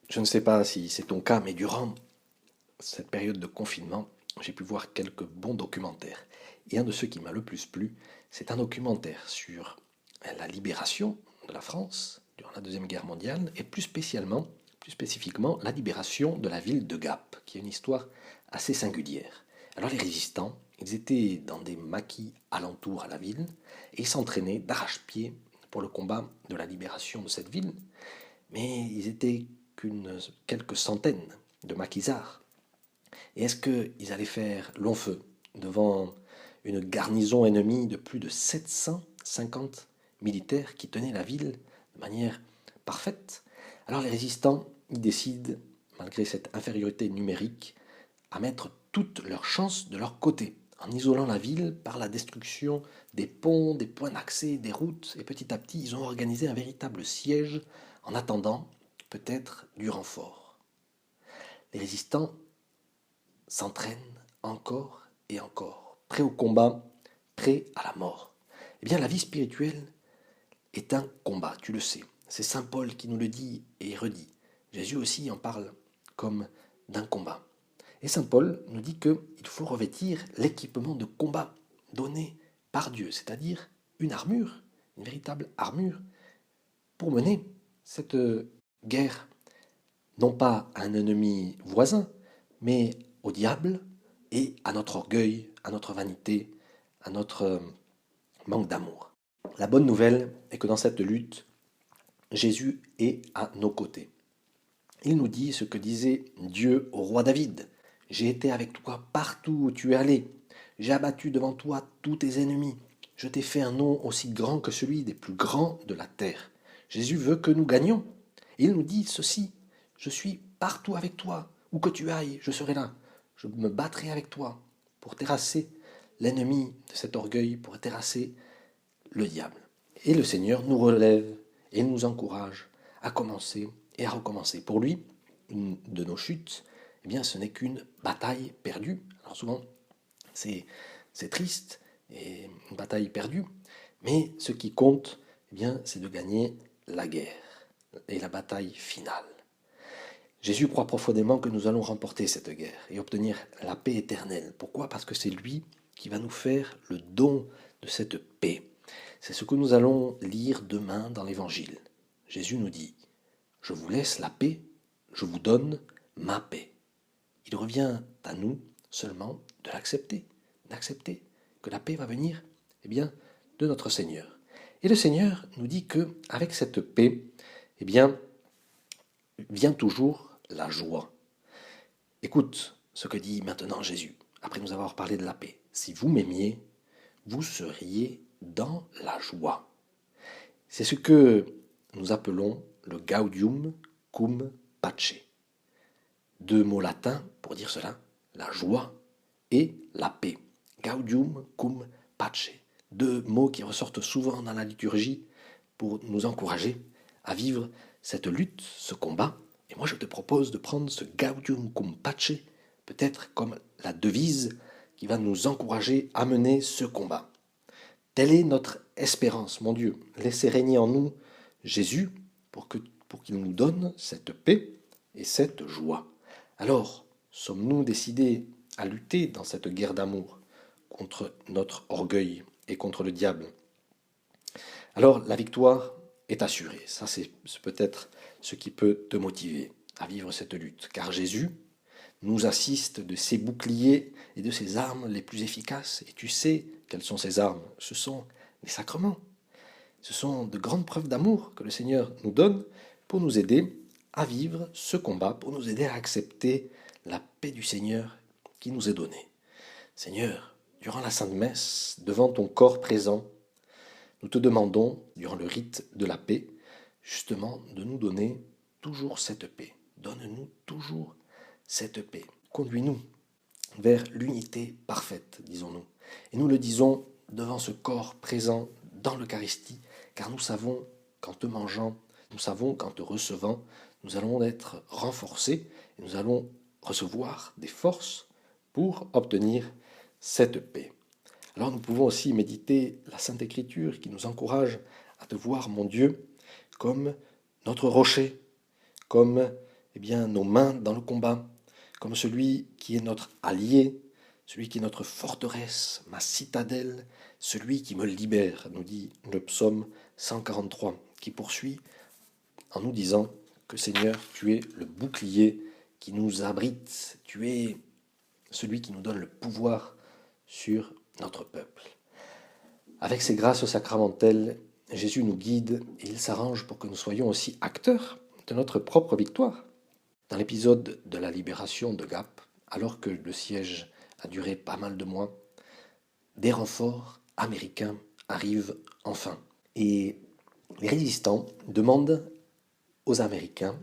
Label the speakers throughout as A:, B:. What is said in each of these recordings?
A: Je ne sais pas si c'est ton cas, mais durant cette période de confinement, j'ai pu voir quelques bons documentaires. Et un de ceux qui m'a le plus plu, c'est un documentaire sur la libération de la France durant la Deuxième Guerre mondiale, et plus spécifiquement, la libération de la ville de Gap, qui est une histoire assez singulière. Alors les résistants, ils étaient dans des maquis alentours à la ville, et ils s'entraînaient d'arrache-pied pour le combat de la libération de cette ville, mais ils étaient quelques centaines de maquisards. Et est-ce qu'ils allaient faire long feu devant une garnison ennemie de plus de 750 militaires qui tenaient la ville de manière parfaite? Alors les résistants, ils décident, malgré cette infériorité numérique, à mettre toutes leurs chances de leur côté, en isolant la ville par la destruction des ponts, des points d'accès, des routes, et petit à petit, ils ont organisé un véritable siège en attendant peut-être du renfort. Les résistants s'entraînent encore et encore, prêts au combat, prêts à la mort. Eh bien, la vie spirituelle est un combat, tu le sais. C'est Saint Paul qui nous le dit et redit. Jésus aussi en parle comme d'un combat. Et Saint Paul nous dit qu'il faut revêtir l'équipement de combat donné par Dieu, c'est-à-dire une armure, une véritable armure, pour mener cette guerre, non pas à un ennemi voisin, mais au diable et à notre orgueil, à notre vanité, à notre manque d'amour. La bonne nouvelle est que dans cette lutte, Jésus est à nos côtés. Il nous dit ce que disait Dieu au roi David. J'ai été avec toi partout où tu es allé. J'ai abattu devant toi tous tes ennemis. Je t'ai fait un nom aussi grand que celui des plus grands de la terre. Jésus veut que nous gagnions. Il nous dit ceci. Je suis partout avec toi. Où que tu ailles, je serai là. Je me battrai avec toi pour terrasser l'ennemi de cet orgueil, pour terrasser le diable. Et le Seigneur nous relève et nous encourage à commencer et à recommencer. Pour lui, une de nos chutes, eh bien, ce n'est qu'une bataille perdue. Alors souvent, c'est triste et une bataille perdue, mais ce qui compte, eh bien, c'est de gagner la guerre et la bataille finale. Jésus croit profondément que nous allons remporter cette guerre et obtenir la paix éternelle. Pourquoi? Parce que c'est lui qui va nous faire le don de cette paix. C'est ce que nous allons lire demain dans l'Évangile. Jésus nous dit, je vous laisse la paix, je vous donne ma paix. Il revient à nous seulement de l'accepter, d'accepter que la paix va venir, eh bien, de notre Seigneur. Et le Seigneur nous dit que avec cette paix, eh bien, vient toujours la joie. Écoute ce que dit maintenant Jésus, après nous avoir parlé de la paix. Si vous m'aimiez, vous seriez dans la joie. C'est ce que nous appelons le gaudium cum pace. Deux mots latins pour dire cela, la joie et la paix. Gaudium cum pace. Deux mots qui ressortent souvent dans la liturgie pour nous encourager à vivre cette lutte, ce combat. Et moi je te propose de prendre ce gaudium cum pace peut-être comme la devise qui va nous encourager à mener ce combat. Telle est notre espérance, mon Dieu. Laissez régner en nous Jésus pour qu'il nous donne cette paix et cette joie. Alors, sommes-nous décidés à lutter dans cette guerre d'amour contre notre orgueil et contre le diable? Alors, la victoire est assurée. Ça, c'est peut-être ce qui peut te motiver à vivre cette lutte. Car Jésus nous assiste de ses boucliers et de ses armes les plus efficaces. Et tu sais quelles sont ces armes? Ce sont les sacrements. Ce sont de grandes preuves d'amour que le Seigneur nous donne pour nous aider à vivre ce combat, pour nous aider à accepter la paix du Seigneur qui nous est donnée. Seigneur, durant la Sainte Messe, devant ton corps présent, nous te demandons, durant le rite de la paix, justement de nous donner toujours cette paix. Donne-nous toujours cette paix. Conduis-nous vers l'unité parfaite, disons-nous. Et nous le disons devant ce corps présent dans l'Eucharistie, car nous savons qu'en te mangeant, nous savons qu'en te recevant, nous allons être renforcés et nous allons recevoir des forces pour obtenir cette paix. Alors nous pouvons aussi méditer la Sainte Écriture qui nous encourage à te voir, mon Dieu, comme notre rocher, comme nos mains dans le combat, comme celui qui est notre allié, celui qui est notre forteresse, ma citadelle, celui qui me libère, nous dit le psaume 143, qui poursuit en nous disant que Seigneur, tu es le bouclier qui nous abrite, tu es celui qui nous donne le pouvoir sur notre peuple. Avec ses grâces sacramentelles, Jésus nous guide et il s'arrange pour que nous soyons aussi acteurs de notre propre victoire. Dans l'épisode de la libération de Gap, alors que le siège a duré pas mal de mois, des renforts américains arrivent enfin. Et les résistants demandent aux Américains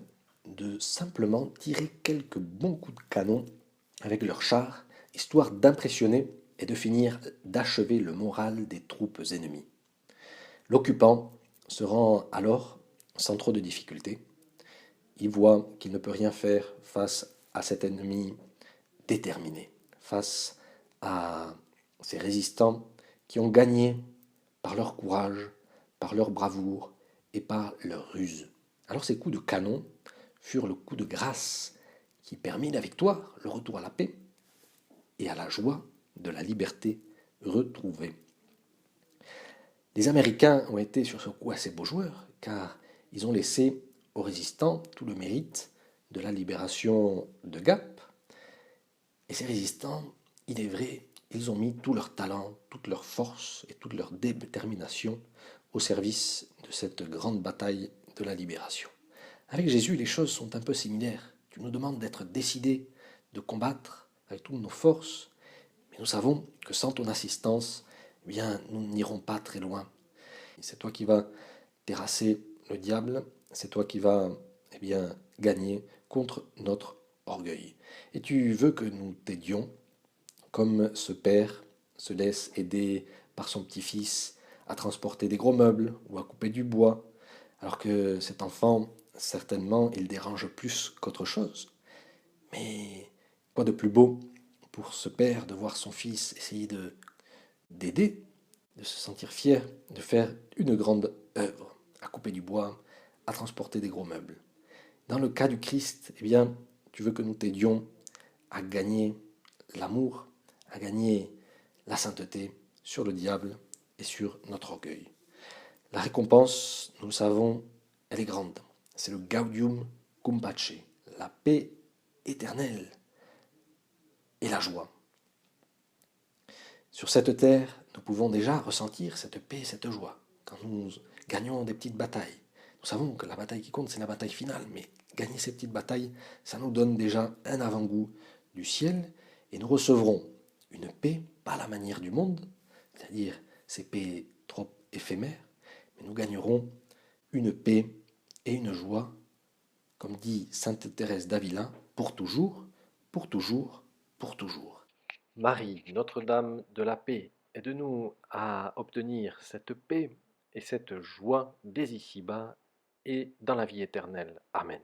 A: de simplement tirer quelques bons coups de canon avec leurs chars, histoire d'impressionner et de finir d'achever le moral des troupes ennemies. L'occupant se rend alors sans trop de difficultés. Il voit qu'il ne peut rien faire face à cet ennemi déterminé, face à ces résistants qui ont gagné par leur courage, par leur bravoure et par leur ruse. Alors ces coups de canon furent le coup de grâce qui permit la victoire, le retour à la paix et à la joie de la liberté retrouvée. Les Américains ont été sur ce coup assez beaux joueurs, car ils ont laissé aux résistants tout le mérite de la libération de Gap. Et ces résistants, il est vrai, ils ont mis tout leur talent, toute leur force et toute leur détermination au service de cette grande bataille de la libération. Avec Jésus, les choses sont un peu similaires. Tu nous demandes d'être décidés, de combattre avec toutes nos forces, mais nous savons que sans ton assistance, nous n'irons pas très loin. C'est toi qui vas terrasser le diable, c'est toi qui vas gagner contre notre orgueil. Et tu veux que nous t'aidions, comme ce père se laisse aider par son petit-fils à transporter des gros meubles ou à couper du bois, alors que cet enfant, certainement, il dérange plus qu'autre chose. Mais quoi de plus beau pour ce père de voir son fils essayer d'aider, de se sentir fier de faire une grande œuvre, à couper du bois, à transporter des gros meubles. Dans le cas du Christ, tu veux que nous t'aidions à gagner l'amour, à gagner la sainteté sur le diable et sur notre orgueil. La récompense, nous le savons, elle est grande. C'est le Gaudium cum pace, la paix éternelle et la joie. Sur cette terre, nous pouvons déjà ressentir cette paix et cette joie quand nous gagnons des petites batailles. Nous savons que la bataille qui compte, c'est la bataille finale, mais gagner ces petites batailles, ça nous donne déjà un avant-goût du ciel et nous recevrons une paix, pas à la manière du monde, c'est-à-dire ces paix trop éphémères, mais nous gagnerons une paix et une joie, comme dit Sainte Thérèse d'Avila, pour toujours, pour toujours, pour toujours. Marie, Notre-Dame de la paix, aide-nous à obtenir cette paix et cette joie dès ici-bas et dans la vie éternelle. Amen.